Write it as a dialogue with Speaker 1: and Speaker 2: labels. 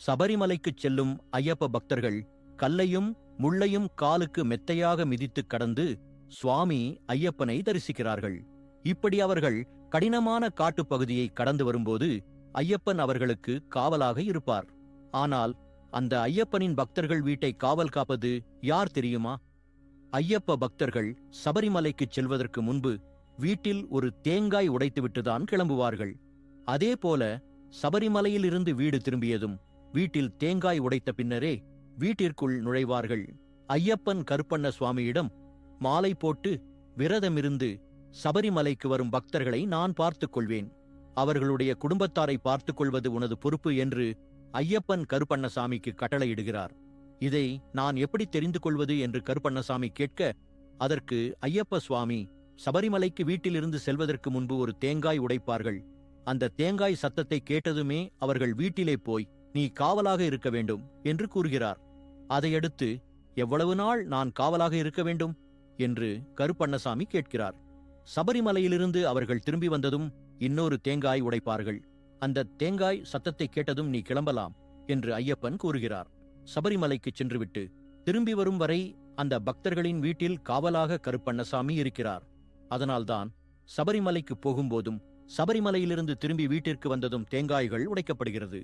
Speaker 1: சபரிமலைக்குச் செல்லும் ஐயப்ப பக்தர்கள் கல்லையும் முள்ளையும் காலுக்கு மெத்தையாக மிதித்துக் கடந்து சுவாமி ஐயப்பனை தரிசிக்கிறார்கள். இப்படி அவர்கள் கடினமான காட்டுப்பகுதியை கடந்து வரும்போது ஐயப்பன் அவர்களுக்கு காவலாக இருப்பார். ஆனால் அந்த ஐயப்பனின் பக்தர்கள் வீட்டை காவல் காப்பது யார் தெரியுமா? ஐயப்ப பக்தர்கள் சபரிமலைக்குச் செல்வதற்கு முன்பு வீட்டில் ஒரு தேங்காய் உடைத்துவிட்டுதான் கிளம்புவார்கள். அதேபோல சபரிமலையிலிருந்து வீடு திரும்பியதும் வீட்டில் தேங்காய் உடைத்த பின்னரே வீட்டிற்குள் நுழைவார்கள். ஐயப்பன் கருப்பண்ண சுவாமியிடம் மாலை போட்டு விரதமிருந்து சபரிமலைக்கு வரும் பக்தர்களை நான் பார்த்துக் கொள்வேன், அவர்களுடைய குடும்பத்தாரை பார்த்துக் கொள்வது உனது பொறுப்பு என்று ஐயப்பன் கருப்பண்ணசாமிக்கு கட்டளையிடுகிறார். இதை நான் எப்படி தெரிந்து கொள்வது என்று கருப்பண்ணசாமி கேட்க, அதற்கு ஐயப்ப சுவாமி சபரிமலைக்கு வீட்டிலிருந்து செல்வதற்கு முன்பு ஒரு தேங்காய் உடைப்பார்கள். அந்த தேங்காய் சத்தத்தை கேட்டதுமே அவர்கள் வீட்டிலே போய் நீ காவலாக இருக்க வேண்டும் என்று கூறுகிறார். அதையடுத்து எவ்வளவு நாள் நான் காவலாக இருக்க வேண்டும் என்று கருப்பண்ணசாமி கேட்கிறார். சபரிமலையிலிருந்து அவர்கள் திரும்பி வந்ததும் இன்னொரு தேங்காய் உடைப்பார்கள். அந்த தேங்காய் சத்தத்தை கேட்டதும் நீ கிளம்பலாம் என்று ஐயப்பன் கூறுகிறார். சபரிமலைக்கு சென்றுவிட்டு திரும்பி வரும் வரை அந்த பக்தர்களின் வீட்டில் காவலாக கருப்பண்ணசாமி இருக்கிறார். அதனால்தான் சபரிமலைக்கு போகும்போதும் சபரிமலையிலிருந்து திரும்பி வீட்டிற்கு வந்ததும் தேங்காய்கள் உடைக்கப்படுகிறது.